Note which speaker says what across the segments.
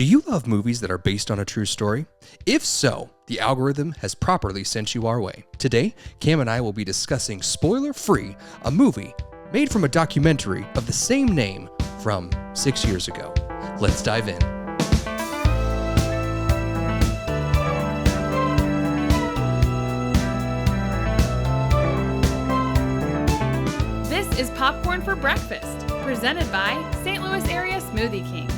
Speaker 1: you love movies that are based on a true story? If so, the algorithm has properly sent you our way. Today, Cam and I will be discussing Spoiler Free, a movie made from a documentary of the same name from 6 years ago. Let's dive in.
Speaker 2: This is Popcorn for Breakfast, presented by St. Louis Area Smoothie Kings.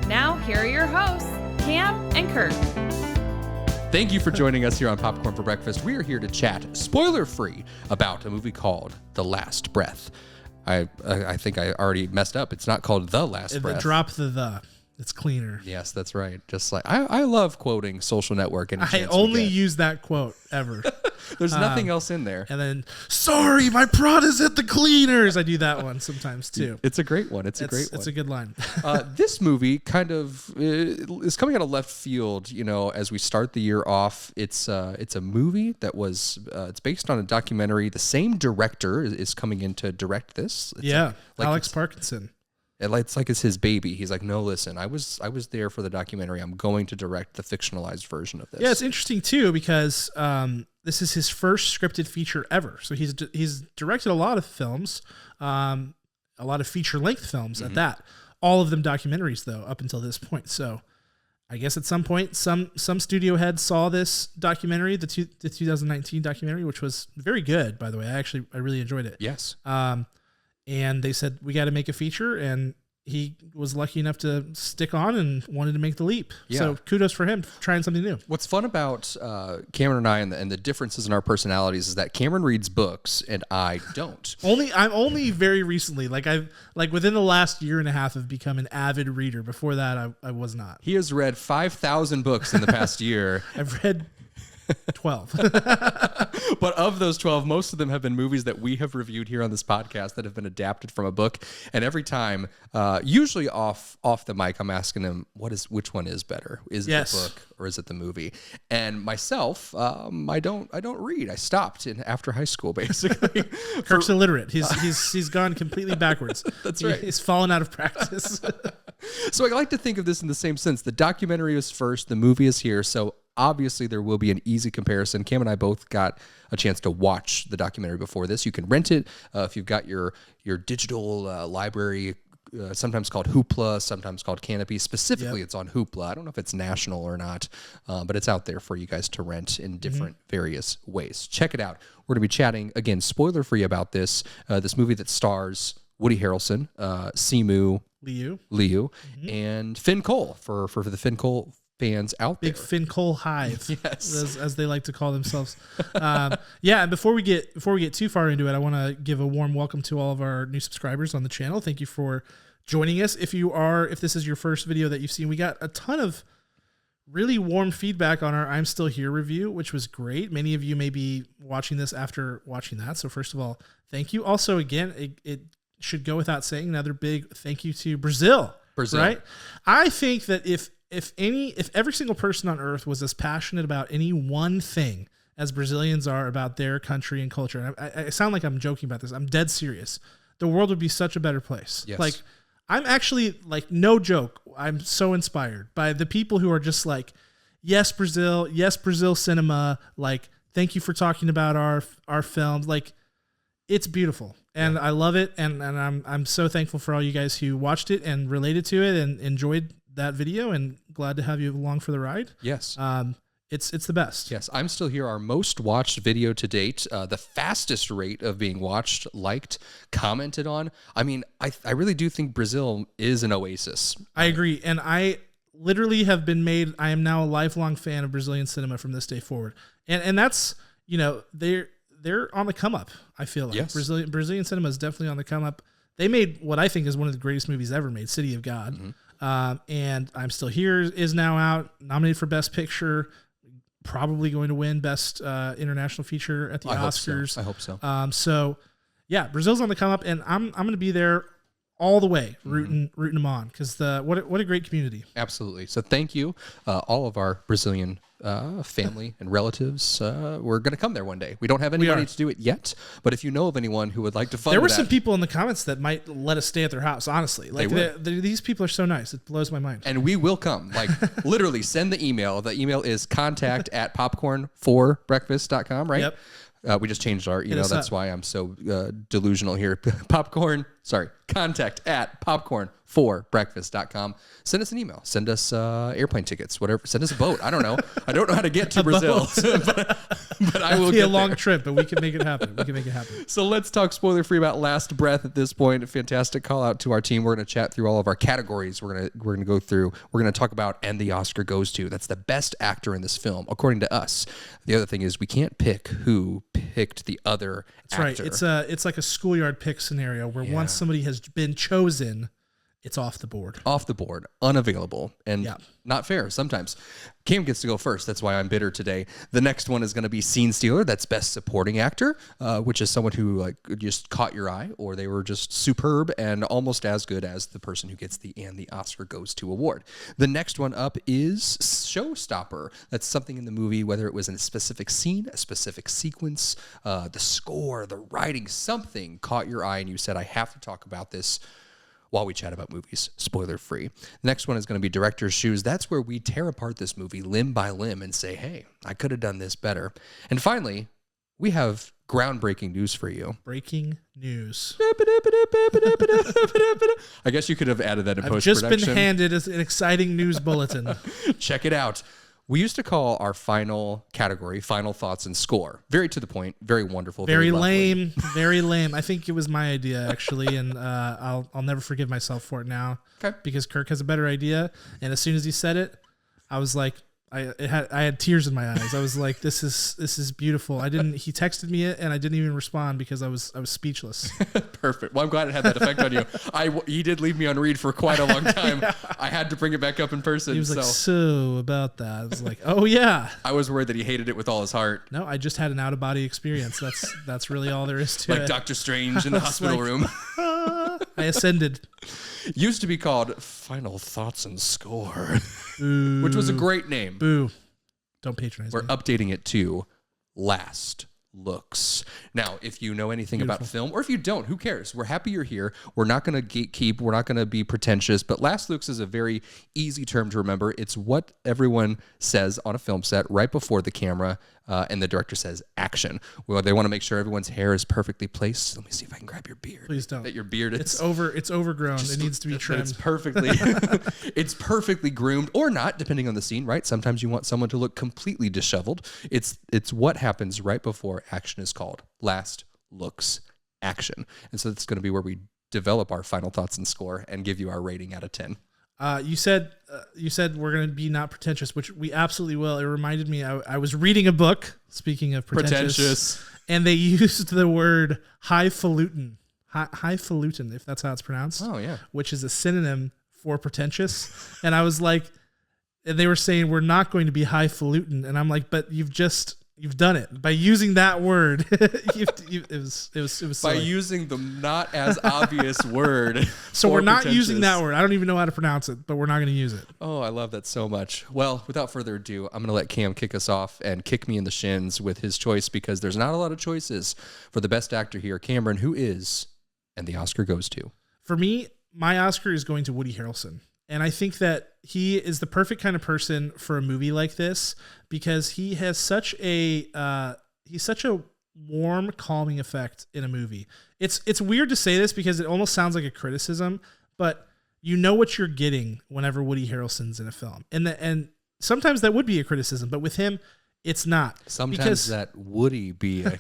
Speaker 2: Now, here are your hosts, Cam and Kirk.
Speaker 1: Thank you for joining us here on Popcorn for Breakfast. We are here to chat spoiler-free about a movie called The Last Breath. I think I already messed up. It's not called The Last Breath.
Speaker 3: Drop the. It's cleaner.
Speaker 1: Yes, that's right. Just like I love quoting Social Network. And
Speaker 3: I only use that quote ever.
Speaker 1: There's nothing else in there.
Speaker 3: And then, sorry, my Prada's at the cleaners. I do that one sometimes too.
Speaker 1: It's a great one. It's a
Speaker 3: good line.
Speaker 1: This movie kind of is coming out of left field. You know, as we start the year off, it's a movie that was it's based on a documentary. The same director is coming in to direct this. It's
Speaker 3: Alex Parkinson.
Speaker 1: It's like it's his baby. He's like, no, listen, I was there for the documentary. I'm going to direct the fictionalized version of this.
Speaker 3: Yeah, it's interesting too because this is his first scripted feature ever. So he's directed a lot of films, a lot of feature-length films at that. All of them documentaries though, up until this point. So I guess at some point, some studio head saw this documentary, the 2019 documentary, which was very good, by the way. I really enjoyed it.
Speaker 1: Yes.
Speaker 3: And they said, we got to make a feature. And he was lucky enough to stick on and wanted to make the leap. Yeah. So kudos for him for trying something new. What's
Speaker 1: fun about Cameron and I and the differences in our personalities is that Cameron reads books and I don't.
Speaker 3: I'm only very recently, within the last year and a half, have become an avid reader. Before that, I was not.
Speaker 1: He has read 5,000 books in the past year.
Speaker 3: I've read 12.
Speaker 1: But of those 12, most of them have been movies that we have reviewed here on this podcast that have been adapted from a book. And every time, usually off the mic, I'm asking him, which one is better? Is it the book or is it the movie? And myself, I don't read. I stopped after high school, basically.
Speaker 3: Kirk's illiterate. He's gone completely backwards.
Speaker 1: That's right.
Speaker 3: He's fallen out of practice.
Speaker 1: So I like to think of this in the same sense. The documentary is first, the movie is here. So obviously, there will be an easy comparison. Cam and I both got a chance to watch the documentary before this. You can rent it if you've got your digital library, sometimes called Hoopla, sometimes called Canopy. Specifically, It's on Hoopla. I don't know if it's national or not, but it's out there for you guys to rent in different various ways. Check it out. We're going to be chatting, again, spoiler-free about this movie that stars Woody Harrelson, Simu Liu, and Finn Cole for the Finn Cole fans out there.
Speaker 3: Big Finn Cole hive,
Speaker 1: yes,
Speaker 3: as they like to call themselves. And before we get too far into it, I want to give a warm welcome to all of our new subscribers on the channel. Thank you for joining us. If this is your first video that you've seen, we got a ton of really warm feedback on our I'm Still Here review, which was great. Many of you may be watching this after watching that. So first of all, thank you. Also, again, it should go without saying, another big thank you to Brazil. Right? I think that if every single person on earth was as passionate about any one thing as Brazilians are about their country and culture, and I sound like I'm joking about this, I'm dead serious, the world would be such a better place.
Speaker 1: Yes.
Speaker 3: I'm actually, no joke, I'm so inspired by the people who are just yes, Brazil cinema, thank you for talking about our films. It's beautiful. And I love it, and I'm so thankful for all you guys who watched it and related to it and enjoyed that video, and glad to have you along for the ride.
Speaker 1: Yes.
Speaker 3: It's the best.
Speaker 1: Yes, I'm Still Here, our most watched video to date, the fastest rate of being watched, liked, commented on. I mean, I really do think Brazil is an oasis.
Speaker 3: I agree, and I literally have been made, I am now a lifelong fan of Brazilian cinema from this day forward. And that's, they're on the come up, I feel like.
Speaker 1: Yes.
Speaker 3: Brazilian cinema is definitely on the come up. They made what I think is one of the greatest movies ever made, City of God. And I'm Still Here is now out, nominated for Best Picture, probably going to win Best International Feature at the Oscars.
Speaker 1: I hope so.
Speaker 3: So, Brazil's on the come up, and I'm going to be there all the way, rooting them on, because what a great community.
Speaker 1: Absolutely. So thank you, all of our Brazilian family and relatives. We're going to come there one day. We don't have any money to do it yet, but if you know of anyone who would like to fund
Speaker 3: there were some people in the comments that might let us stay at their house, honestly. Like these people are so nice. It blows my mind.
Speaker 1: And we will come. Like literally send the email. The email is contact@popcorn4breakfast.com, right?
Speaker 3: Yep.
Speaker 1: We just changed our email. That's why I'm so delusional here. contact@popcorn4breakfast.com. Send us an email. Send us airplane tickets, whatever. Send us a boat. I don't know. I don't know how to get to Brazil, but I will.
Speaker 3: It'll be a long trip, but we can make it happen.
Speaker 1: So let's talk spoiler free about Last Breath at this point. A fantastic call out to our team. We're going to chat through all of our categories. We're going to go through. We're going to talk about and the Oscar goes to. That's the best actor in this film, according to us. The other thing is we can't pick who picked the other actor.
Speaker 3: That's right. It's like a schoolyard pick scenario where once somebody has been chosen, it's off the board. Off the board,
Speaker 1: unavailable, and not fair sometimes. Cam gets to go first. That's why I'm bitter today. The next one is going to be Scene Stealer. That's Best Supporting Actor, which is someone who like just caught your eye, or they were just superb and almost as good as the person who gets the Oscar Goes To award. The next one up is Showstopper. That's something in the movie, whether it was in a specific scene, a specific sequence, the score, the writing, something caught your eye, and you said, I have to talk about this while we chat about movies, spoiler free. The next one is going to be Director's Shoes. That's where we tear apart this movie limb by limb and say, hey, I could have done this better. And finally, we have groundbreaking news for you.
Speaker 3: Breaking news.
Speaker 1: I guess you could have added that in
Speaker 3: post-production. I've just been handed an exciting news bulletin.
Speaker 1: Check it out. We used to call our final category Final Thoughts and Score. Very to the point, very wonderful.
Speaker 3: Very lame, very lame. I think it was my idea, actually, and I'll never forgive myself for it now.
Speaker 1: Okay.
Speaker 3: Because Kirk has a better idea, and as soon as he said it, I was like, I had tears in my eyes. I was like, this is beautiful. He texted me it and I didn't even respond because I was speechless.
Speaker 1: Perfect. Well, I'm glad it had that effect on you. He did leave me on read for quite a long time. Yeah. I had to bring it back up in person.
Speaker 3: He was like, so about that. I was like, oh yeah.
Speaker 1: I was worried that he hated it with all his heart.
Speaker 3: No, I just had an out of body experience. That's really all there is to it.
Speaker 1: Like Doctor Strange in the hospital room.
Speaker 3: I ascended.
Speaker 1: Used to be called Final Thoughts and Score, which was a great name.
Speaker 3: Boo. Don't patronize
Speaker 1: We're
Speaker 3: me.
Speaker 1: updating it to Last Looks. Now, if you know anything about film, or if you don't, who cares? We're happy you're here. We're not going to gatekeep. We're not going to be pretentious, but Last Looks is a very easy term to remember. It's what everyone says on a film set right before the camera, and the director says action. Well, they want to make sure everyone's hair is perfectly placed. Let me see if I can grab your beard.
Speaker 3: Please don't.
Speaker 1: That your beard is...
Speaker 3: It's overgrown. It needs to be trimmed.
Speaker 1: It's perfectly, it's perfectly groomed, or not, depending on the scene, right? Sometimes you want someone to look completely disheveled. It's what happens right before action is called. Last Looks Action. And so it's going to be where we develop our final thoughts and score and give you our rating out of 10.
Speaker 3: You said we're going to be not pretentious, which we absolutely will. It reminded me, I was reading a book, speaking of pretentious. And they used the word highfalutin, highfalutin, if that's how it's pronounced.
Speaker 1: Oh, yeah.
Speaker 3: Which is a synonym for pretentious. And I was like, and they were saying, we're not going to be highfalutin. And I'm like, but you've done it by using that word. It was silly.
Speaker 1: By using the not as obvious word.
Speaker 3: So we're not using that word. I don't even know how to pronounce it, but we're not going to use it.
Speaker 1: Oh, I love that so much. Well, without further ado, I'm going to let Cam kick us off and kick me in the shins with his choice, because there's not a lot of choices for the best actor here. Cameron, who is and the Oscar goes to?
Speaker 3: For me, my Oscar is going to Woody Harrelson. And I think that he is the perfect kind of person for a movie like this, because he has such a warm, calming effect in a movie. It's weird to say this because it almost sounds like a criticism, but you know what you're getting whenever Woody Harrelson's in a film. And sometimes that would be a criticism, but with him, it's not.
Speaker 1: Sometimes that would be a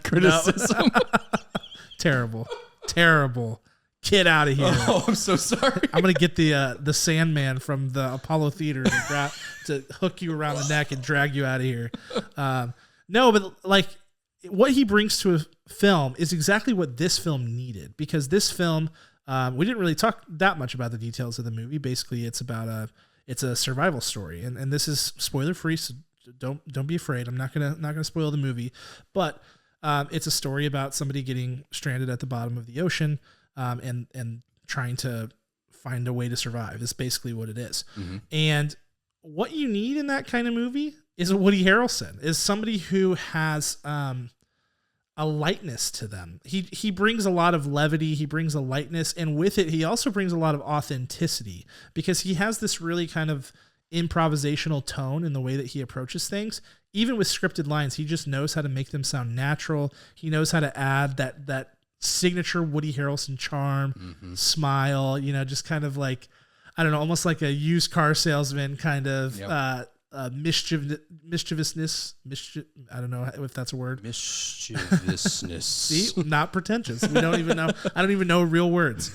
Speaker 3: criticism. No. Terrible. Get out of here.
Speaker 1: Oh, I'm so sorry.
Speaker 3: I'm going to get the Sandman from the Apollo Theater to hook you around the neck and drag you out of here. No, but like what he brings to a film is exactly what this film needed, because this film, we didn't really talk that much about the details of the movie. Basically, it's a survival story, and this is spoiler free, so don't be afraid. I'm not gonna spoil the movie, but it's a story about somebody getting stranded at the bottom of the ocean. And trying to find a way to survive is basically what it is. Mm-hmm. And what you need in that kind of movie is a Woody Harrelson, is somebody who has a lightness to them. He brings a lot of levity, he brings a lightness, and with it, he also brings a lot of authenticity, because he has this really kind of improvisational tone in the way that he approaches things. Even with scripted lines, he just knows how to make them sound natural. He knows how to add that signature Woody Harrelson charm, smile, just kind of like, I don't know, almost like a used car salesman kind of mischievousness. I don't know if that's a word.
Speaker 1: Mischievousness.
Speaker 3: See, not pretentious. We don't even know. I don't even know real words.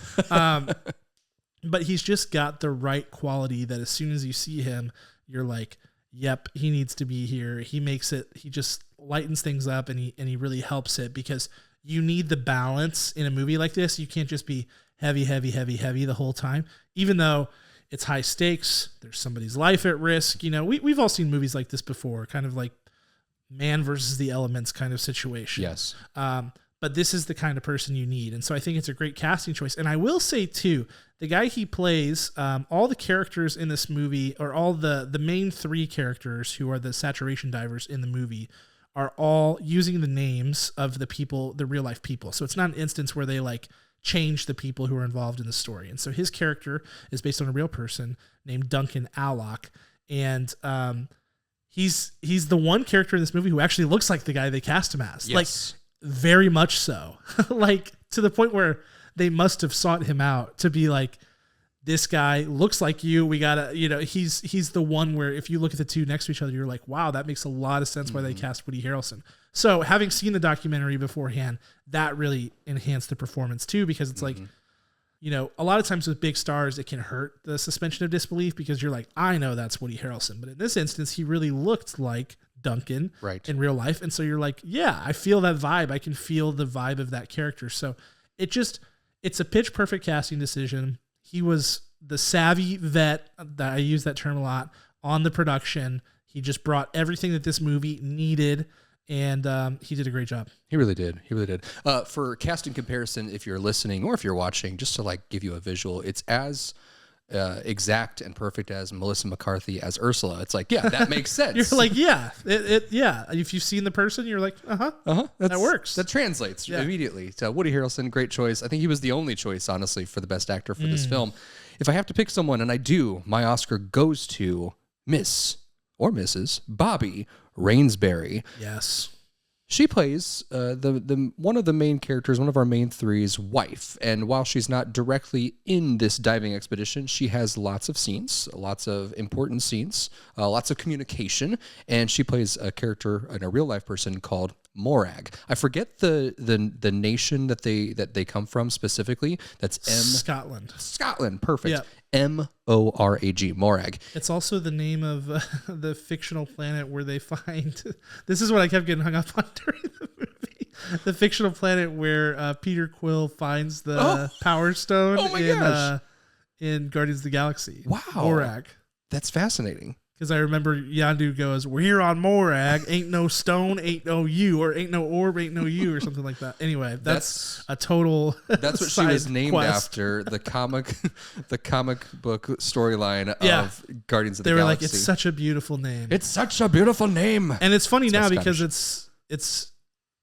Speaker 3: But he's just got the right quality that as soon as you see him, you're like, yep, he needs to be here. He makes it. He just lightens things up, and he really helps it, because you need the balance in a movie like this. You can't just be heavy the whole time, even though it's high stakes. There's somebody's life at risk. We've all seen movies like this before, kind of like man versus the elements kind of situation.
Speaker 1: Yes.
Speaker 3: But this is the kind of person you need. And so I think it's a great casting choice. And I will say too, the guy he plays, all the characters in this movie, or all the main three characters who are the saturation divers in the movie, are all using the names of the people, the real life people. So it's not an instance where they like change the people who are involved in the story. And so his character is based on a real person named Duncan Allock. And he's the one character in this movie who actually looks like the guy they cast him as.
Speaker 1: Yes.
Speaker 3: Like, very much so. Like, to the point where they must have sought him out to be like, this guy looks like you. We gotta, he's the one where if you look at the two next to each other, you're like, wow, that makes a lot of sense why they cast Woody Harrelson. So having seen the documentary beforehand, that really enhanced the performance too, because it's like, a lot of times with big stars, it can hurt the suspension of disbelief, because you're like, I know that's Woody Harrelson. But in this instance, he really looked like Duncan in real life. And so you're like, yeah, I feel that vibe. I can feel the vibe of that character. So it's a pitch perfect casting decision. He was the savvy vet, that I use that term a lot, on the production. He just brought everything that this movie needed, and he did a great job.
Speaker 1: He really did. For casting comparison, if you're listening or if you're watching, just to like give you a visual, it's as exact and perfect as Melissa McCarthy as Ursula. It's like, yeah, that makes sense.
Speaker 3: You're like, yeah, yeah. If you've seen the person, you're like, that works.
Speaker 1: That translates immediately. So Woody Harrelson, great choice. I think he was the only choice, honestly, for the best actor for this film. If I have to pick someone, and I do, my Oscar goes to Miss or Mrs. Bobby Rainsbury.
Speaker 3: Yes.
Speaker 1: She plays the one of the main characters, one of our main three's wife. And while she's not directly in this diving expedition, she has lots of scenes, lots of important scenes, lots of communication. And she plays a character and a real life person called Morag. I forget the nation that they come from specifically. That's
Speaker 3: Scotland.
Speaker 1: Scotland, perfect.
Speaker 3: Yeah.
Speaker 1: Morag, Morag.
Speaker 3: It's also the name of the fictional planet where they find. This is what I kept getting hung up on during the movie. The fictional planet where Peter Quill finds the Power Stone in Guardians of the Galaxy.
Speaker 1: Wow,
Speaker 3: Morag.
Speaker 1: That's fascinating.
Speaker 3: Because I remember Yondu goes, "We're here on Morag. Ain't no stone, ain't no you, or ain't no orb, ain't no you," or something like that. Anyway, that's a total.
Speaker 1: That's what she was named after. The comic book storyline of Guardians of the Galaxy. They were like,
Speaker 3: "It's such a beautiful name.
Speaker 1: It's such a beautiful name."
Speaker 3: And it's funny now because it's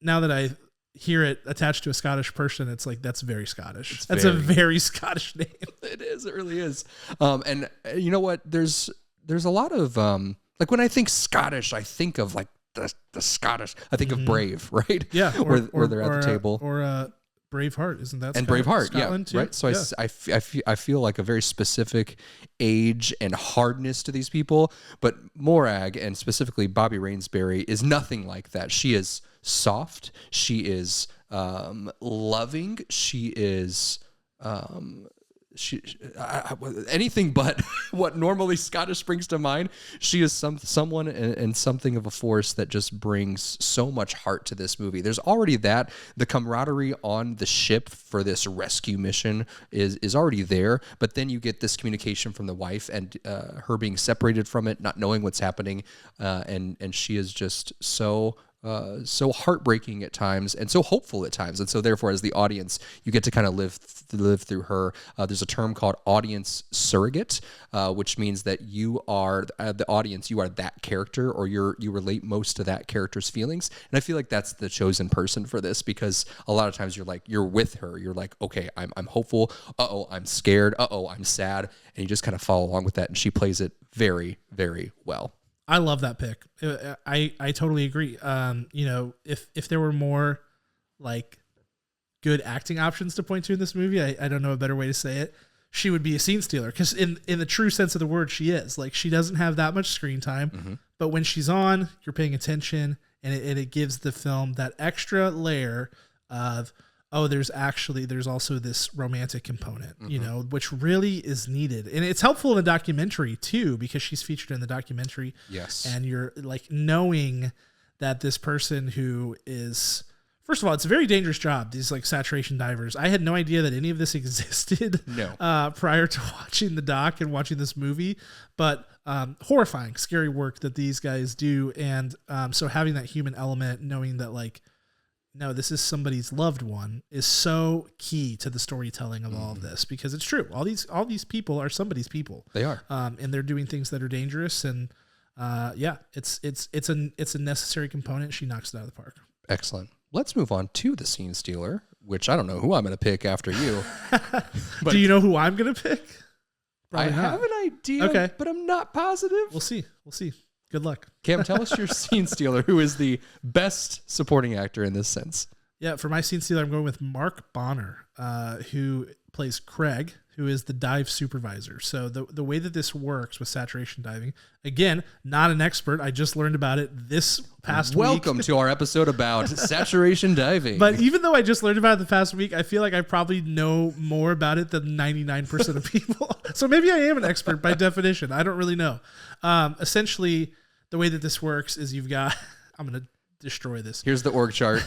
Speaker 3: now that I hear it attached to a Scottish person, it's like, that's very Scottish. That's a very Scottish name.
Speaker 1: It is. It really is. And you know what? There's a lot of like when I think Scottish, I think of like the Scottish. I think of Brave, right?
Speaker 3: Yeah,
Speaker 1: where they're at the table,
Speaker 3: or Braveheart, isn't that?
Speaker 1: And Braveheart,
Speaker 3: Scotland too?
Speaker 1: Right. So I feel like a very specific age and hardness to these people, but Morag and specifically Bobby Rainsbury is nothing like that. She is soft. She is loving. She is. Anything but what normally Scottish brings to mind. She is someone and something of a force that just brings so much heart to this movie. There's already that. The camaraderie on the ship for this rescue mission is already there, but then you get this communication from the wife and her being separated from it, not knowing what's happening, and she is just so so heartbreaking at times and so hopeful at times. And so therefore, as the audience, you get to kind of live through her. There's a term called audience surrogate, which means that you are the audience, you are that character, or you relate most to that character's feelings. And I feel like that's the chosen person for this, because a lot of times you're with her. You're like, okay, I'm hopeful. Uh-oh, I'm scared. Uh-oh, I'm sad. And you just kind of follow along with that. And she plays it very, very well.
Speaker 3: I love that pick. I totally agree. If there were more like good acting options to point to in this movie, I don't know a better way to say it. She would be a scene stealer, because in the true sense of the word, she is. Like, she doesn't have that much screen time, but when she's on, you're paying attention, and it gives the film that extra layer of, oh, there's also this romantic component, which really is needed. And it's helpful in the documentary too, because she's featured in the documentary.
Speaker 1: Yes.
Speaker 3: And you're like knowing that this person who is, first of all, it's a very dangerous job. These like saturation divers. I had no idea that any of this existed prior to watching the doc and watching this movie, but horrifying, scary work that these guys do. And so having that human element, knowing that like, no, this is somebody's loved one, is so key to the storytelling of all of this, because it's true. All these people are somebody's people.
Speaker 1: They are,
Speaker 3: and they're doing things that are dangerous. And it's a necessary component. She knocks it out of the park.
Speaker 1: Excellent. Let's move on to the scene stealer, which I don't know who I'm going to pick after you.
Speaker 3: Do you know who I'm going to pick?
Speaker 1: Probably I have an idea,
Speaker 3: okay,
Speaker 1: but I'm not positive.
Speaker 3: We'll see. Good luck.
Speaker 1: Cam, tell us your scene stealer, who is the best supporting actor in this sense.
Speaker 3: Yeah, for my scene stealer, I'm going with Mark Bonner, who plays Craig, who is the dive supervisor. So the way that this works with saturation diving, again, not an expert. I just learned about it this past week.
Speaker 1: Welcome to our episode about saturation diving.
Speaker 3: But even though I just learned about it the past week, I feel like I probably know more about it than 99% of people. So maybe I am an expert by definition. I don't really know. Essentially, the way that this works is you've got, I'm going to destroy this.
Speaker 1: Here's the org chart.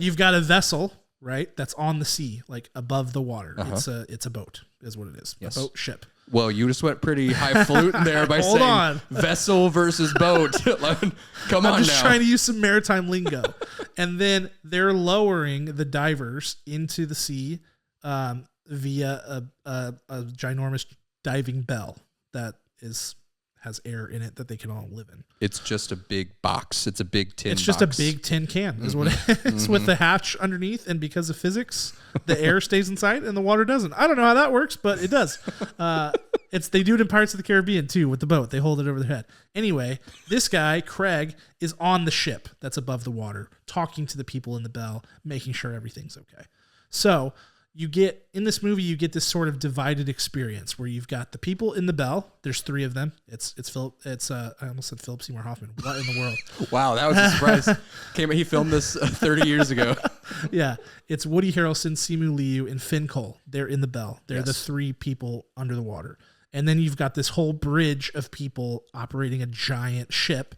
Speaker 3: You've got a vessel, right? That's on the sea, like above the water. It's a boat is what it is.
Speaker 1: Yes.
Speaker 3: A boat ship.
Speaker 1: Well, you just went pretty highfalutin there by
Speaker 3: Hold
Speaker 1: saying
Speaker 3: on.
Speaker 1: Vessel versus boat. Come on now.
Speaker 3: I'm just trying to use some maritime lingo. And then they're lowering the divers into the sea via a ginormous diving bell that has air in it that they can all live in.
Speaker 1: It's just a big box. It's a big tin
Speaker 3: It's just
Speaker 1: box.
Speaker 3: a big tin can is what it is, with the hatch underneath. And because of physics, the air stays inside and the water doesn't. I don't know how that works, but it does. They do it in Pirates of the Caribbean too with the boat. They hold it over their head. Anyway, this guy, Craig, is on the ship that's above the water, talking to the people in the bell, making sure everything's okay. So in this movie, you get this sort of divided experience where you've got the people in the bell. There's three of them. It's Philip. I almost said Philip Seymour Hoffman. What in the world?
Speaker 1: Wow, that was a surprise. He filmed this 30 years ago.
Speaker 3: Yeah, it's Woody Harrelson, Simu Liu, and Finn Cole. They're in the bell. They're the three people under the water. And then you've got this whole bridge of people operating a giant ship.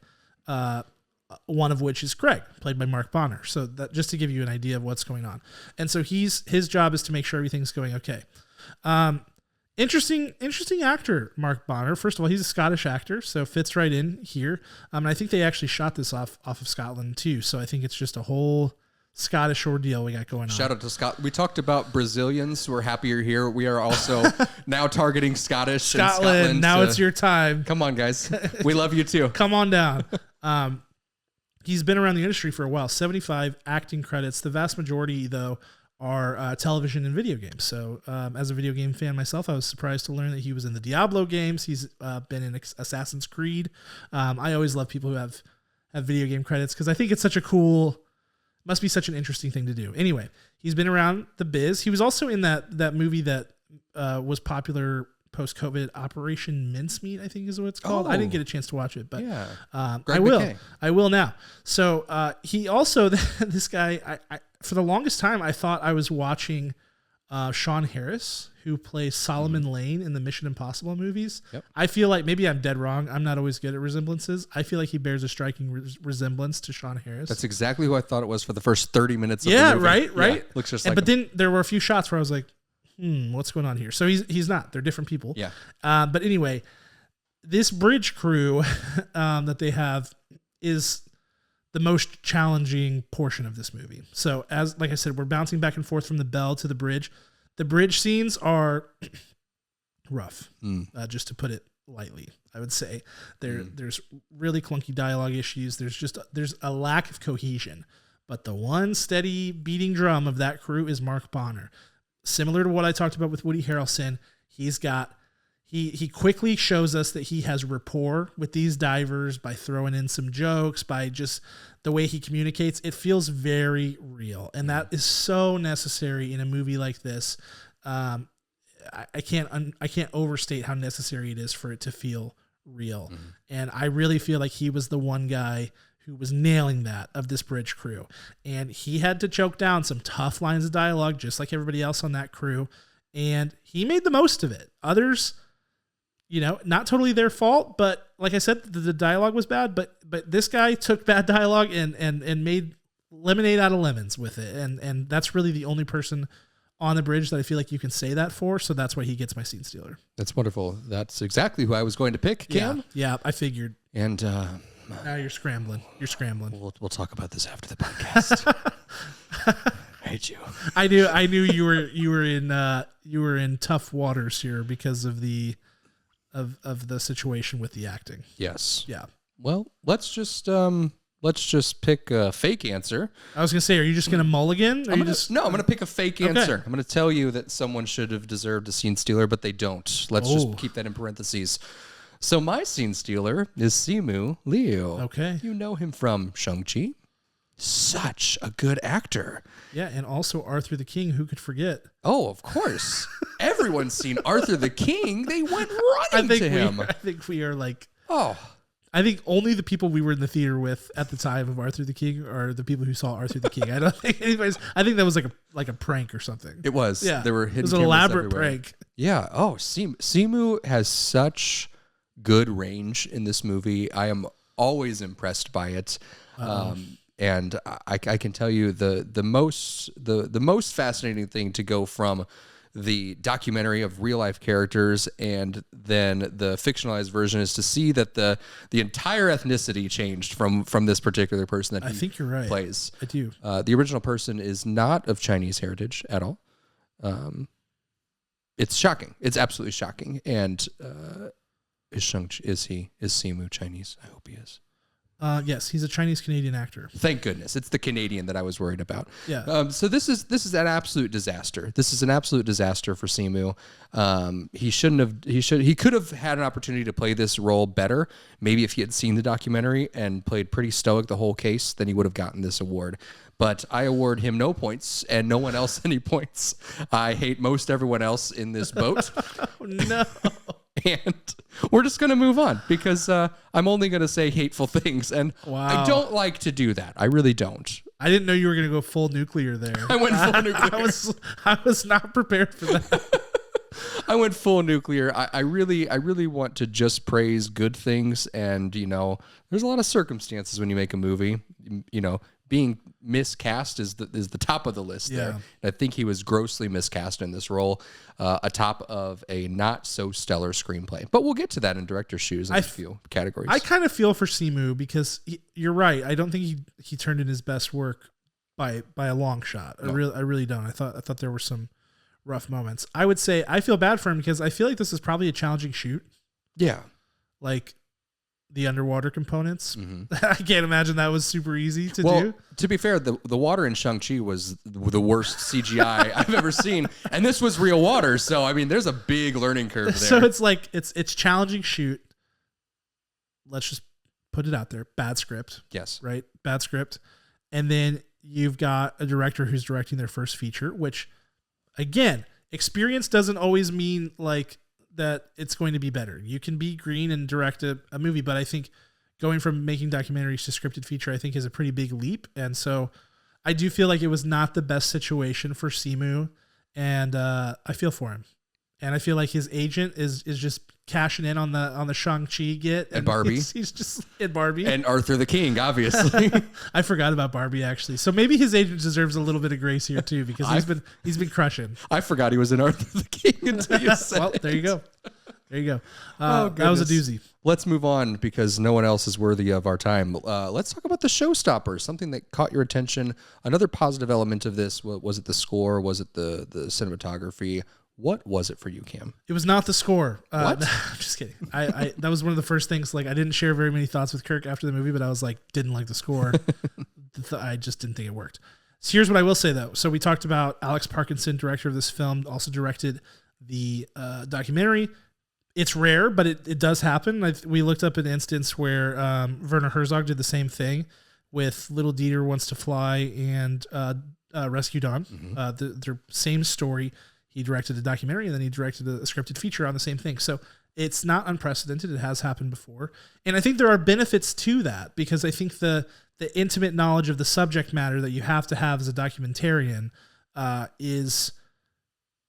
Speaker 3: One of which is Craig, played by Mark Bonner. So that just to give you an idea of what's going on. And so his job is to make sure everything's going okay. Interesting actor, Mark Bonner. First of all, he's a Scottish actor, so fits right in here. And I think they actually shot this off of Scotland too. So I think it's just a whole Scottish ordeal we got going on.
Speaker 1: Shout out to Scott. We talked about Brazilians who are happier here. We are also now targeting Scottish and Scotland.
Speaker 3: Now it's your time.
Speaker 1: Come on, guys. We love you too.
Speaker 3: Come on down. He's been around the industry for a while. 75 acting credits. The vast majority, though, are television and video games. So as a video game fan myself, I was surprised to learn that he was in the Diablo games. He's been in Assassin's Creed. I always love people who have video game credits because I think it's must be such an interesting thing to do. Anyway, he's been around the biz. He was also in that movie that was popular post-COVID, Operation Mincemeat, I think is what it's called. I didn't get a chance to watch it, but I will. McKay. I will now. So he also, this guy, I for the longest time, I thought I was watching Sean Harris, who plays Solomon Lane in the Mission Impossible movies. Yep. I feel like, maybe I'm dead wrong. I'm not always good at resemblances. I feel like he bears a striking resemblance to Sean Harris.
Speaker 1: That's exactly who I thought it was for the first 30 minutes of the movie.
Speaker 3: Right.
Speaker 1: Yeah, looks just like
Speaker 3: But then there were a few shots where I was like, what's going on here? So he's not. They're different people.
Speaker 1: Yeah.
Speaker 3: But anyway, this bridge crew that they have is the most challenging portion of this movie. So like I said, we're bouncing back and forth from the bell to the bridge. The bridge scenes are rough, just to put it lightly. I would say there's really clunky dialogue issues. There's a lack of cohesion. But the one steady beating drum of that crew is Mark Bonner. Similar to what I talked about with Woody Harrelson, he quickly shows us that he has rapport with these divers by throwing in some jokes, by just the way he communicates. It feels very real, and that is so necessary in a movie like this. I can't overstate how necessary it is for it to feel real. And I really feel like he was the one guy who was nailing that of this bridge crew. And he had to choke down some tough lines of dialogue, just like everybody else on that crew. And he made the most of it. Others, not totally their fault, but like I said, the dialogue was bad, but this guy took bad dialogue and made lemonade out of lemons with it. And that's really the only person on the bridge that I feel like you can say that for. So that's why he gets my scene stealer.
Speaker 1: That's wonderful. That's exactly who I was going to pick, Cam.
Speaker 3: Yeah, I figured.
Speaker 1: And
Speaker 3: now you're scrambling.
Speaker 1: We'll talk about this after the podcast. I hate you.
Speaker 3: I knew you were in tough waters here because of the situation with the acting.
Speaker 1: Yes.
Speaker 3: Yeah.
Speaker 1: Well, let's just pick a fake answer.
Speaker 3: I was gonna say, are you just gonna mulligan?
Speaker 1: I'm gonna pick a fake answer. I'm gonna tell you that someone should have deserved a scene stealer, but they don't. Let's just keep that in parentheses. So my scene stealer is Simu Liu.
Speaker 3: Okay.
Speaker 1: You know him from Shang-Chi. Such a good actor.
Speaker 3: Yeah, and also Arthur the King. Who could forget?
Speaker 1: Oh, of course. Everyone's seen Arthur the King. They went running to him.
Speaker 3: I think we are like...
Speaker 1: Oh.
Speaker 3: I think only the people we were in the theater with at the time of Arthur the King are the people who saw Arthur the King. I don't think anybody's... I think that was like a prank or something.
Speaker 1: It was.
Speaker 3: Yeah.
Speaker 1: There were hidden
Speaker 3: cameras. It was an elaborate everywhere. Prank.
Speaker 1: Yeah. Oh, Simu has such good range in this movie. I am always impressed by it. And I can tell you the most fascinating thing to go from the documentary of real life characters and then the fictionalized version is to see that the entire ethnicity changed from this particular person that
Speaker 3: I think you're right.
Speaker 1: plays.
Speaker 3: I do.
Speaker 1: The original person is not of Chinese heritage at all. It's shocking. It's absolutely shocking. And is Simu Chinese? I hope he is.
Speaker 3: Yes, he's a Chinese-Canadian actor.
Speaker 1: Thank goodness. It's the Canadian that I was worried about.
Speaker 3: Yeah.
Speaker 1: So this is an absolute disaster. This is an absolute disaster for Simu. He could have had an opportunity to play this role better. Maybe if he had seen the documentary and played pretty stoic the whole case, then he would have gotten this award. But I award him no points and no one else any points. I hate most everyone else in this boat.
Speaker 3: Oh, no.
Speaker 1: And we're just going to move on because I'm only going to say hateful things. And I don't like to do that. I really don't.
Speaker 3: I didn't know you were going to go full nuclear there.
Speaker 1: I went full nuclear.
Speaker 3: I was not prepared for that.
Speaker 1: I went full nuclear. I really want to just praise good things. And, there's a lot of circumstances when you make a movie, being miscast is the top of the list there. And I think he was grossly miscast in this role, atop of a not so stellar screenplay. But we'll get to that in director's shoes in a few categories.
Speaker 3: I kind of feel for Simu because you're right. I don't think he turned in his best work by a long shot. No. I really don't. I thought there were some rough moments. I would say I feel bad for him because I feel like this is probably a challenging shoot.
Speaker 1: Yeah.
Speaker 3: Like the underwater components.
Speaker 1: Mm-hmm.
Speaker 3: I can't imagine that was super easy to do.
Speaker 1: To be fair, the water in Shang-Chi was the worst CGI I've ever seen. And this was real water. So, I mean, there's a big learning curve there.
Speaker 3: So it's like, it's challenging shoot. Let's just put it out there. Bad script.
Speaker 1: Yes.
Speaker 3: Right? Bad script. And then you've got a director who's directing their first feature, which, again, experience doesn't always mean like that it's going to be better. You can be green and direct a movie, but I think going from making documentaries to scripted feature, I think is a pretty big leap. And so I do feel like it was not the best situation for Simu, and I feel for him. And I feel like his agent is just cashing in on the Shang-Chi get.
Speaker 1: And Barbie.
Speaker 3: He's just in Barbie.
Speaker 1: And Arthur the King, obviously.
Speaker 3: I forgot about Barbie, actually. So maybe his agent deserves a little bit of grace here, too, because he's been crushing.
Speaker 1: I forgot he was in Arthur the King until you said
Speaker 3: well, there you go. There you go.
Speaker 1: Oh,
Speaker 3: that was a
Speaker 1: goodness.
Speaker 3: doozy.
Speaker 1: Let's move on because no one else is worthy of our time. Let's talk about the showstopper, something that caught your attention. Another positive element of this, was it the score? Was it the cinematography? What was it for you, Cam?
Speaker 3: It was not the score.
Speaker 1: What?
Speaker 3: No, I'm just kidding. I that was one of the first things. Like, I didn't share very many thoughts with Kirk after the movie, but I was like, didn't like the score. I just didn't think it worked. So here's what I will say, though. So we talked about Alex Parkinson, director of this film, also directed the documentary. It's rare, but it does happen. We looked up an instance where Werner Herzog did the same thing with Little Dieter Wants to Fly and Rescue Dawn. Mm-hmm. Their same story. He directed a documentary and then he directed a scripted feature on the same thing. So it's not unprecedented. It has happened before. And I think there are benefits to that because I think the intimate knowledge of the subject matter that you have to have as a documentarian is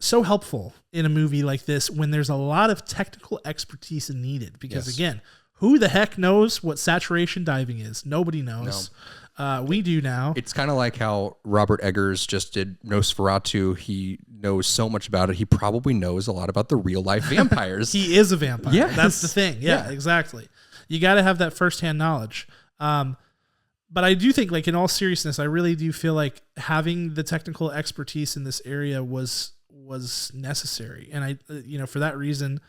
Speaker 3: so helpful in a movie like this when there's a lot of technical expertise needed. Because again, who the heck knows what saturation diving is? Nobody knows. No. We do now.
Speaker 1: It's kind of like how Robert Eggers just did Nosferatu. He knows so much about it. He probably knows a lot about the real life vampires.
Speaker 3: He is a vampire.
Speaker 1: Yes.
Speaker 3: That's the thing. Yeah, exactly. You got to have that firsthand knowledge. But I do think, like, in all seriousness, I really do feel like having the technical expertise in this area was necessary. And I, for that reason,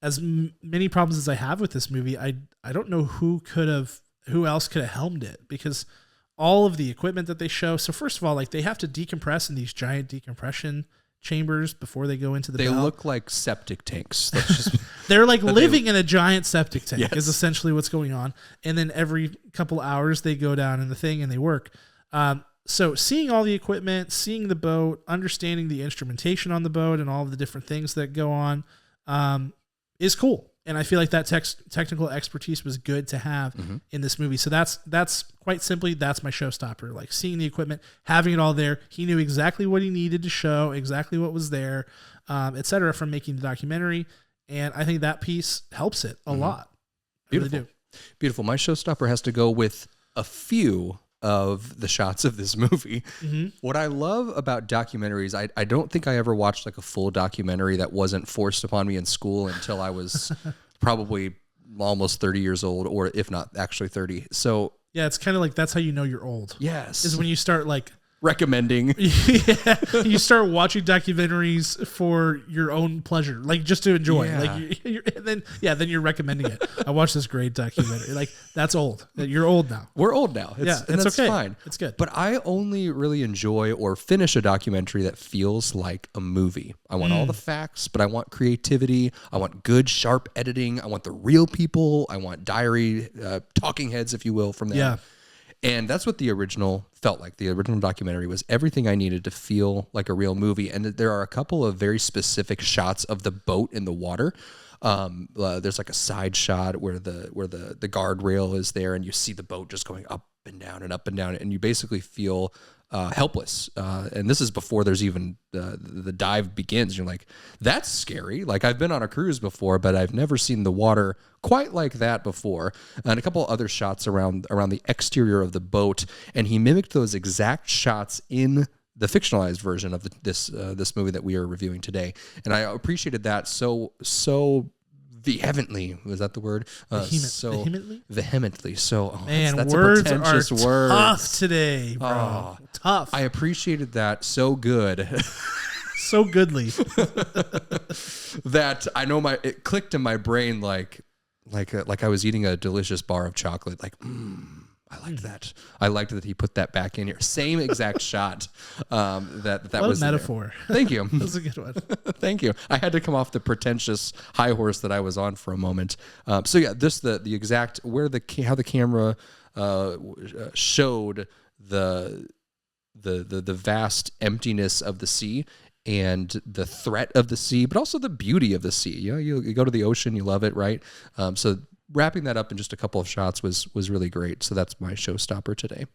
Speaker 3: as many problems as I have with this movie, I don't know who else could have helmed it, because all of the equipment that they show. So first of all, like, they have to decompress in these giant decompression chambers before they go into the
Speaker 1: They
Speaker 3: belt.
Speaker 1: look like septic tanks.
Speaker 3: They're like living in a giant septic tank.
Speaker 1: Yes.
Speaker 3: Is essentially what's going on. And then every couple hours they go down in the thing and they work. So seeing all the equipment, seeing the boat, understanding the instrumentation on the boat and all of the different things that go on is cool. And I feel like that technical expertise was good to have in this movie. So that's quite simply, that's my showstopper. Like, seeing the equipment, having it all there. He knew exactly what he needed to show, exactly what was there, etc. from making the documentary. And I think that piece helps it a lot.
Speaker 1: Beautiful.
Speaker 3: Really do.
Speaker 1: Beautiful. My showstopper has to go with a few of the shots of this movie. What I love about documentaries, I don't think I ever watched like a full documentary that wasn't forced upon me in school until I was probably almost 30 years old, or if not actually 30. So
Speaker 3: yeah, it's kind of like, that's how you know you're old.
Speaker 1: Yes.
Speaker 3: Is when you start like
Speaker 1: recommending.
Speaker 3: Yeah, you start watching documentaries for your own pleasure, like just to enjoy.
Speaker 1: Yeah.
Speaker 3: Like then you're recommending it. I watched this great documentary. Like, that's old. You're old now.
Speaker 1: We're old now.
Speaker 3: And
Speaker 1: that's
Speaker 3: okay.
Speaker 1: fine.
Speaker 3: It's good.
Speaker 1: But I only really enjoy or finish a documentary that feels like a movie. I want all the facts, but I want creativity. I want good, sharp editing. I want the real people. I want diary talking heads, if you will, from them.
Speaker 3: Yeah.
Speaker 1: And that's what the original felt like. The original documentary was everything I needed to feel like a real movie. And there are a couple of very specific shots of the boat in the water. There's like a side shot where the guardrail is there, and you see the boat just going up and down and up and down, and you basically feel helpless. And this is before there's even the dive begins. You're like, that's scary. Like, I've been on a cruise before, but I've never seen the water quite like that before. And a couple other shots around the exterior of the boat, and he mimicked those exact shots in the fictionalized version of this movie that we are reviewing today. And I appreciated that so vehemently. Was that the word? Vehemently. So,
Speaker 3: man,
Speaker 1: that's
Speaker 3: words
Speaker 1: a pretentious
Speaker 3: are
Speaker 1: word.
Speaker 3: tough today, bro. Tough.
Speaker 1: I appreciated that so good.
Speaker 3: So goodly.
Speaker 1: That I know it clicked in my brain like I was eating a delicious bar of chocolate. Like, I liked that. I liked that he put that back in here. Same exact shot. That
Speaker 3: what
Speaker 1: was
Speaker 3: a metaphor.
Speaker 1: Thank you.
Speaker 3: That was a good one.
Speaker 1: Thank you. I had to come off the pretentious high horse that I was on for a moment. So yeah, this the exact how the camera showed the vast emptiness of the sea and the threat of the sea, but also the beauty of the sea. You know, you go to the ocean, you love it, right? So wrapping that up in just a couple of shots was really great. So that's my showstopper today.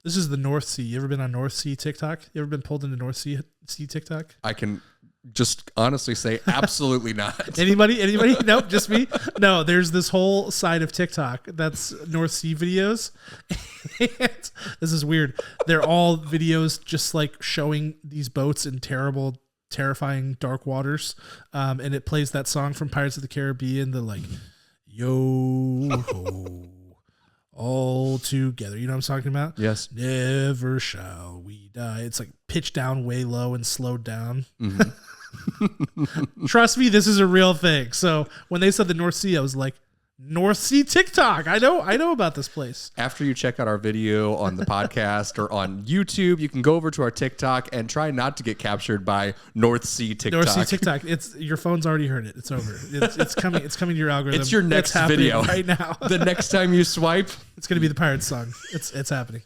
Speaker 3: This is the North Sea. You ever been on North Sea TikTok? You ever been pulled into North Sea TikTok?
Speaker 1: I can just honestly say absolutely not.
Speaker 3: Anybody? Nope, just me. No, there's this whole side of TikTok that's North Sea videos. And this is weird. They're all videos just like showing these boats in terrible terrifying dark waters, and it plays that song from Pirates of the Caribbean, the like, yo ho, all together. You know what I'm talking about?
Speaker 1: Yes.
Speaker 3: Never shall we die. It's like pitched down way low and slowed down. Trust me, this is a real thing. So when they said the North Sea, I was like, North Sea TikTok. I know about this place.
Speaker 1: After you check out our video on the podcast or on YouTube, you can go over to our TikTok and try not to get captured by North Sea TikTok.
Speaker 3: North Sea TikTok. It's your phone's already heard it. It's over. It's coming. It's coming to your algorithm.
Speaker 1: It's your next video
Speaker 3: right now.
Speaker 1: The next time you swipe,
Speaker 3: it's going to be the Pirates song. It's happening.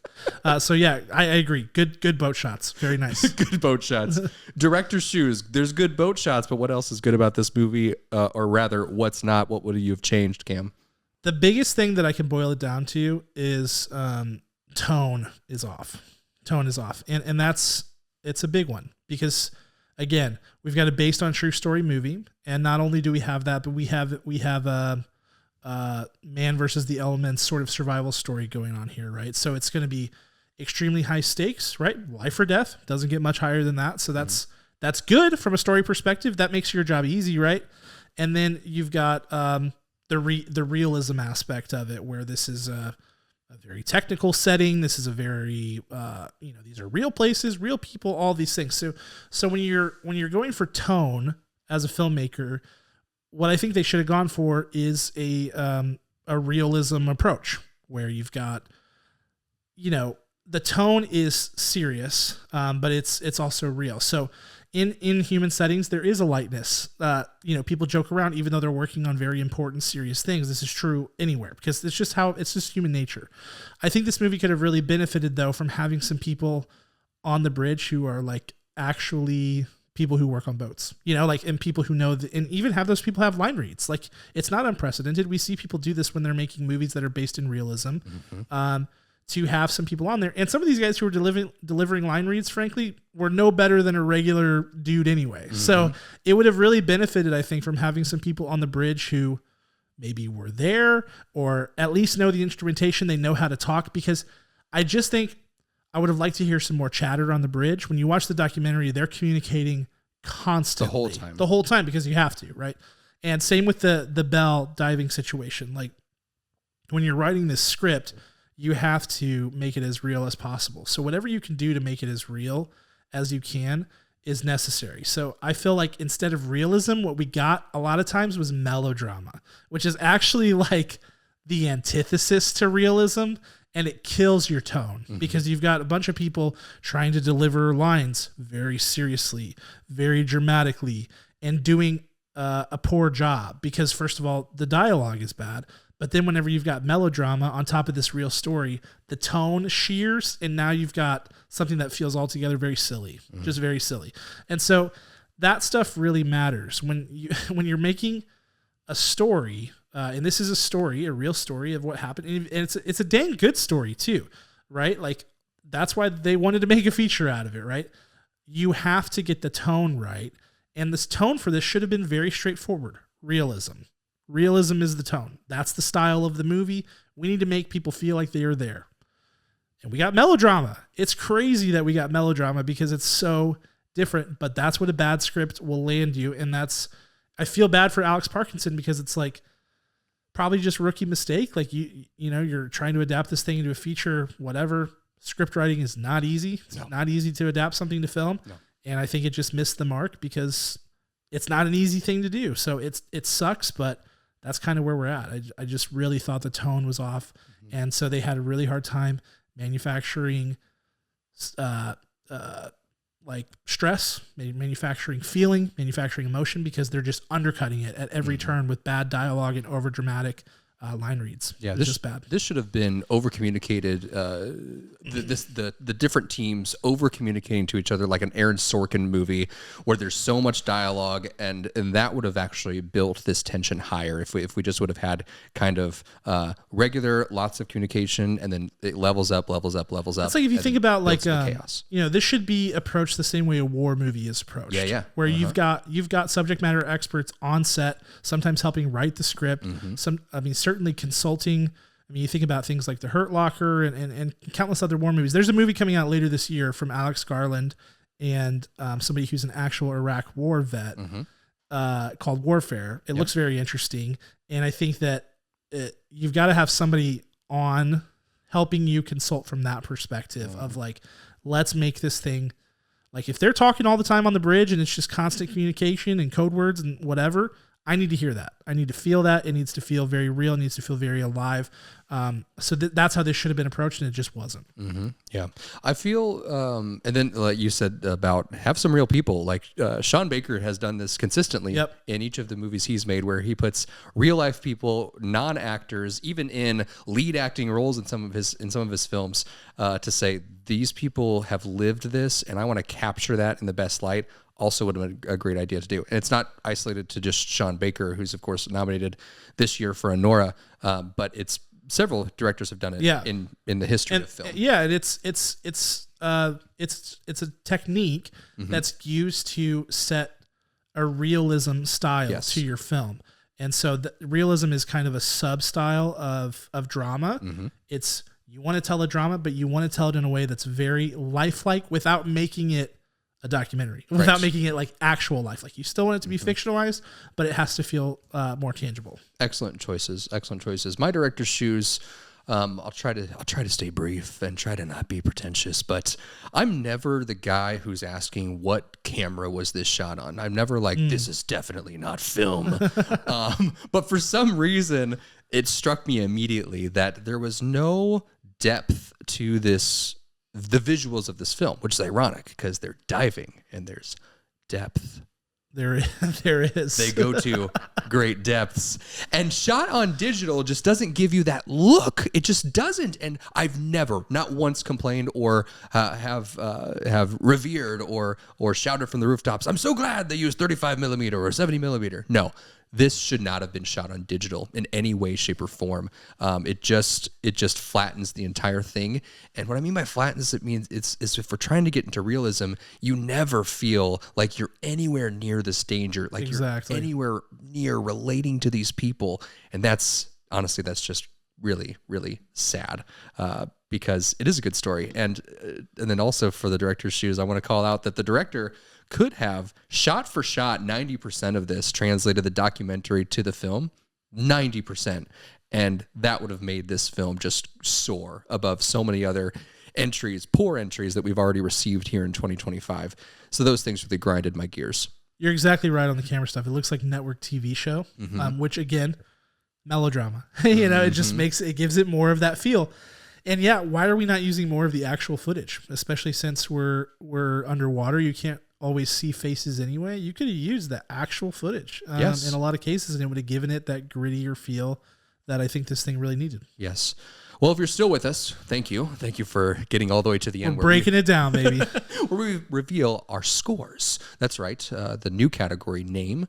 Speaker 3: So yeah, I agree. Good boat shots. Very nice.
Speaker 1: Good boat shots. Director's shoes. There's good boat shots, but what else is good about this movie? Or rather, what's not? What would you have changed, Cam?
Speaker 3: The biggest thing that I can boil it down to is tone is off. Tone is off. And it's a big one because, again, we've got a based on true story movie. And not only do we have that, but we have a man versus the elements sort of survival story going on here, right? So it's going to be extremely high stakes, right? Life or death. Doesn't get much higher than that. So that's good from a story perspective. That makes your job easy, right? And then you've got the realism aspect of it, where this is a very technical setting. This is a very these are real places, real people, all these things. So when you're going for tone as a filmmaker, what I think they should have gone for is a realism approach, where you've got, the tone is serious, but it's also real. So in human settings, there is a lightness. People joke around, even though they're working on very important, serious things. This is true anywhere because it's just human nature. I think this movie could have really benefited, though, from having some people on the bridge who are like actually people who work on boats, and people who know, and even have those people have line reads. Like, it's not unprecedented. We see people do this when they're making movies that are based in realism. To have some people on there. And some of these guys who were delivering line reads, frankly, were no better than a regular dude anyway. So it would have really benefited, I think, from having some people on the bridge who maybe were there or at least know the instrumentation. They know how to talk, because I just think I would have liked to hear some more chatter on the bridge. When you watch the documentary, they're communicating constantly. The whole time, because you have to, right? And same with the Bell diving situation. Like, when you're writing this script, you have to make it as real as possible. So whatever you can do to make it as real as you can is necessary. So I feel like instead of realism, what we got a lot of times was melodrama, which is actually like the antithesis to realism, and it kills your tone because you've got a bunch of people trying to deliver lines very seriously, very dramatically, and doing a poor job because, first of all, the dialogue is bad. But then whenever you've got melodrama on top of this real story, the tone shears, and now you've got something that feels altogether very silly, just very silly. And so that stuff really matters when you're making a story, and this is a story, a real story of what happened, and it's a dang good story too, right? Like, that's why they wanted to make a feature out of it, right? You have to get the tone right, and this tone for this should have been very straightforward: realism. Realism is the tone. That's the style of the movie. We need to make people feel like they are there. And we got melodrama. It's crazy that we got melodrama because it's so different, but that's what a bad script will land you. And I feel bad for Alex Parkinson because it's like probably just rookie mistake. Like you're trying to adapt this thing into a feature, whatever. Script writing is not easy. It's not easy to adapt something to film. No. And I think it just missed the mark because it's not an easy thing to do. So it sucks, but that's kind of where we're at. I just really thought the tone was off. And so they had a really hard time manufacturing like stress, manufacturing feeling, manufacturing emotion, because they're just undercutting it at every turn with bad dialogue and overdramatic line reads. Yeah,
Speaker 1: this
Speaker 3: just bad.
Speaker 1: This should have been over communicated. The different teams over communicating to each other like an Aaron Sorkin movie, where there's so much dialogue, and that would have actually built this tension higher if we just would have had kind of regular lots of communication, and then it levels up. It's
Speaker 3: like if you think about like
Speaker 1: chaos.
Speaker 3: This should be approached the same way a war movie is approached.
Speaker 1: Yeah.
Speaker 3: Where you've got subject matter experts on set, sometimes helping write the script. Certainly consulting. You think about things like The Hurt Locker and countless other war movies. There's a movie coming out later this year from Alex Garland and somebody who's an actual Iraq war vet called Warfare. It looks very interesting. And I think that you've got to have somebody on helping you consult from that perspective of like, let's make this thing, like if they're talking all the time on the bridge and it's just constant communication and code words and whatever, I need to hear that. I need to feel that. It needs to feel very real. It needs to feel very alive. So that's how this should have been approached, and it just wasn't.
Speaker 1: Yeah. I feel, and then like you said about have some real people. Like Sean Baker has done this consistently in each of the movies he's made, where he puts real life people, non-actors, even in lead acting roles in some of his films, to say these people have lived this, and I want to capture that in the best light. Also would have been a great idea to do. And it's not isolated to just Sean Baker, who's of course nominated this year for a Nora, but it's several directors have done it in the history of film.
Speaker 3: Yeah, and it's a technique that's used to set a realism style to your film. And so the realism is kind of a sub-style of drama. It's, you want to tell a drama, but you want to tell it in a way that's very lifelike without making it a documentary, without making it like actual life. Like you still want it to be fictionalized, but it has to feel more tangible. Excellent choices.
Speaker 1: My director's shoes. I'll try to stay brief and try to not be pretentious, but I'm never the guy who's asking what camera was this shot on. I'm never like, this is definitely not film. But for some reason, it struck me immediately that there was no depth to the visuals of this film, which is ironic because they're diving and there's depth.
Speaker 3: There is.
Speaker 1: They go to great depths, and shot on digital just doesn't give you that look. It just doesn't. And I've never, not once, complained or have revered or shouted from the rooftops, I'm so glad they used 35 millimeter or 70 millimeter. No. This should not have been shot on digital in any way, shape, or form. It just flattens the entire thing. And what I mean by flattens, it means is if we're trying to get into realism, you never feel like you're anywhere near this danger, like you're anywhere near relating to these people. And that's just really, really sad because it is a good story. And then also for the director's shoes, I want to call out that the director could have shot for shot 90% of this translated the documentary to the film, 90%. And that would have made this film just soar above so many other poor entries that we've already received here in 2025. So those things really grinded my gears.
Speaker 3: You're exactly right on the camera stuff. It looks like network TV show, which again, melodrama. It just gives it more of that feel. And yeah, why are we not using more of the actual footage? Especially since we're underwater, you can't always see faces anyway. You could have used the actual footage in a lot of cases, and it would have given it that grittier feel that I think this thing really needed.
Speaker 1: Yes. Well, if you're still with us, thank you. Thank you for getting all the way to the end.
Speaker 3: We're breaking it down, baby.
Speaker 1: Where we reveal our scores. That's right. The new category name,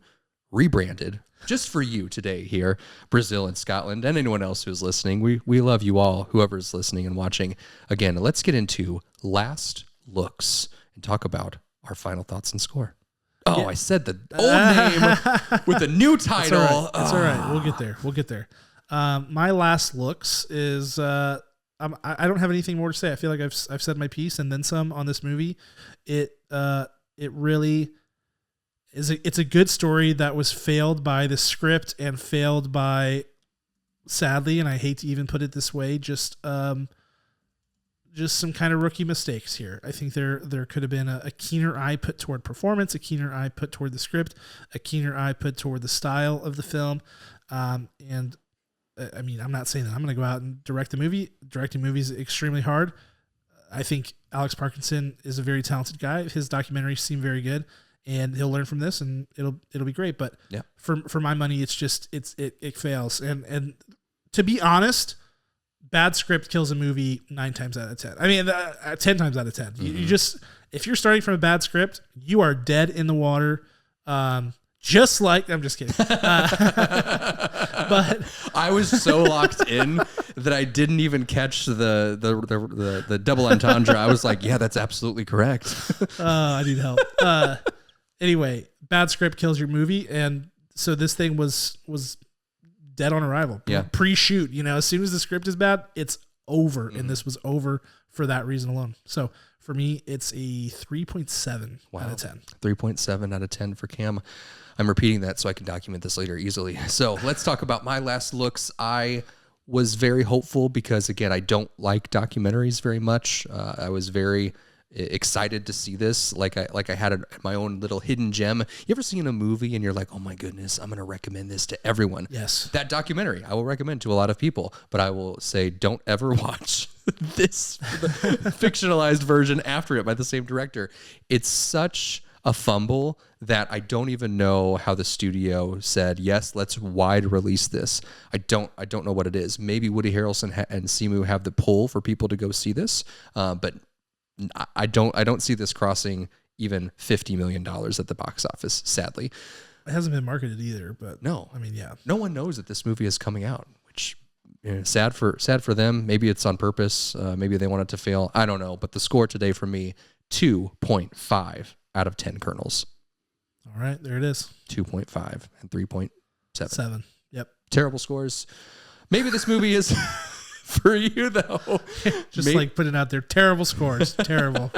Speaker 1: rebranded, just for you today here, Brazil and Scotland, and anyone else who's listening. We love you all, whoever's listening and watching. Again, let's get into Last Looks and talk about our final thoughts and score. Oh, I said the old name with the new title.
Speaker 3: It's all right. We'll get there. My Last Looks is I don't have anything more to say. I feel like I've said my piece and then some on this movie. It really is. It's a good story that was failed by the script and failed by, sadly, and I hate to even put it this way, just some kind of rookie mistakes here. I think there could have been a keener eye put toward performance, a keener eye put toward the script, a keener eye put toward the style of the film. And I mean, I'm not saying that I'm going to go out and direct the movie. Directing movies is extremely hard. I think Alex Parkinson is a very talented guy. His documentaries seem very good, and he'll learn from this, and it'll be great. But for my money, it's just it fails. And to be honest, bad script kills a movie 9 times out of 10. I mean, 10 times out of 10. You just, if you're starting from a bad script, you are dead in the water. Just like, I'm just kidding. But
Speaker 1: I was so locked in that I didn't even catch the double entendre. I was like, yeah, that's absolutely correct.
Speaker 3: I need help. Anyway, bad script kills your movie, and so this thing was dead on arrival.
Speaker 1: Yeah.
Speaker 3: Pre-shoot, as soon as the script is bad, it's over, and this was over for that reason alone. So for me, it's a 3.7 out of 10.
Speaker 1: 3.7 out of 10 for Cam. I'm repeating that so I can document this later easily. So let's talk about my last looks. I was very hopeful because, again, I don't like documentaries very much. I was very excited to see this, like I had my own little hidden gem. You ever seen a movie and you're like, oh my goodness, I'm going to recommend this to everyone?
Speaker 3: Yes.
Speaker 1: That documentary I will recommend to a lot of people, but I will say don't ever watch this fictionalized version after it by the same director. It's such a fumble that I don't even know how the studio said, yes, let's wide release this. I don't know what it is. Maybe Woody Harrelson and Simu have the pull for people to go see this, but I don't see this crossing even $50 million at the box office, sadly.
Speaker 3: It hasn't been marketed either, but
Speaker 1: no,
Speaker 3: I mean, yeah,
Speaker 1: no one knows that this movie is coming out, which sad for them. Maybe it's on purpose. Maybe they want it to fail. I don't know. But the score today for me, 2.5 out of 10 kernels.
Speaker 3: All right, there it is.
Speaker 1: 2.5 and 3.7.
Speaker 3: 7. Yep.
Speaker 1: Terrible scores. Maybe this movie is for you though.
Speaker 3: Just like putting out there terrible scores. Terrible.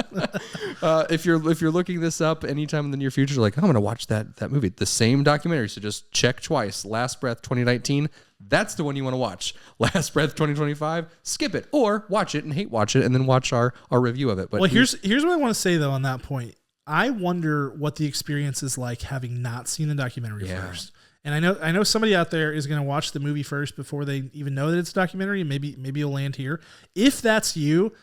Speaker 1: If you're looking this up anytime in the near future, like, I'm going to watch that movie, the same documentary. So just check twice. Last Breath 2019. That's the one you want to watch. Last Breath 2025. Skip it or watch it and hate watch it and then watch our review of it. But
Speaker 3: here's what I want to say though on that point. I wonder what the experience is like having not seen the documentary first. And I know somebody out there is going to watch the movie first before they even know that it's a documentary, and maybe you'll land here. If that's you,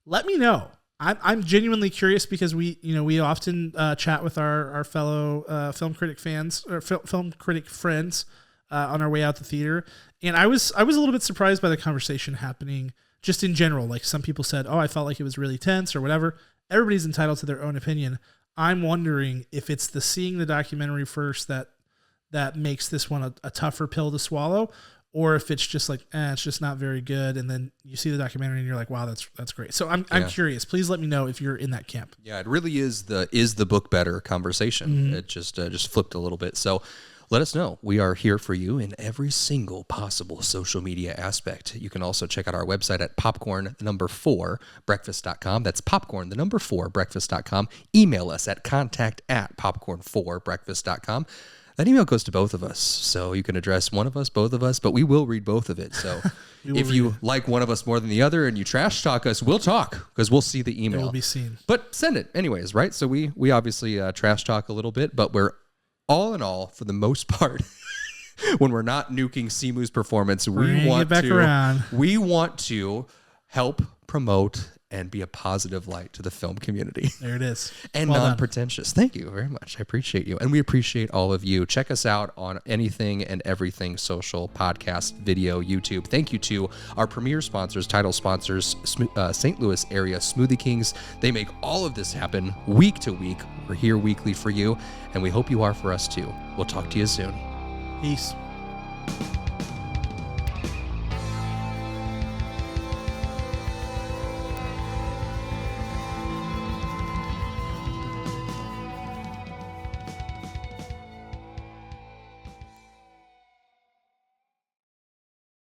Speaker 3: let me know. I'm genuinely curious because we often chat with our fellow film critic fans or film critic friends on our way out the theater, and I was a little bit surprised by the conversation happening just in general. Like some people said, "Oh, I felt like it was really tense" or whatever. Everybody's entitled to their own opinion. I'm wondering if it's the seeing the documentary first that makes this one a tougher pill to swallow, or if it's just like, it's just not very good. And then you see the documentary and you're like, wow, that's great. So I'm curious. Please let me know if you're in that camp.
Speaker 1: Yeah, it really is the book better conversation. Mm-hmm. It just flipped a little bit. So let us know. We are here for you in every single possible social media aspect. You can also check out our website at popcorn4breakfast.com. That's popcorn4breakfast.com. Email us at contact@popcorn4breakfast.com. That email goes to both of us, so you can address one of us, both of us, but we will read both of it. So if you like one of us more than the other and you trash talk us, we'll talk because we'll see the email.
Speaker 3: It will be seen.
Speaker 1: But send it anyways, right? So we obviously trash talk a little bit, but we're all in all, for the most part, when we're not nuking Simu's performance, we want to help promote and be a positive light to the film community.
Speaker 3: There it is.
Speaker 1: And well non-pretentious. Thank you very much. I appreciate you. And we appreciate all of you. Check us out on anything and everything social, podcast, video, YouTube. Thank you to our premier sponsors, title sponsors, St. Louis area Smoothie Kings. They make all of this happen week to week. We're here weekly for you, and we hope you are for us too. We'll talk to you soon.
Speaker 3: Peace.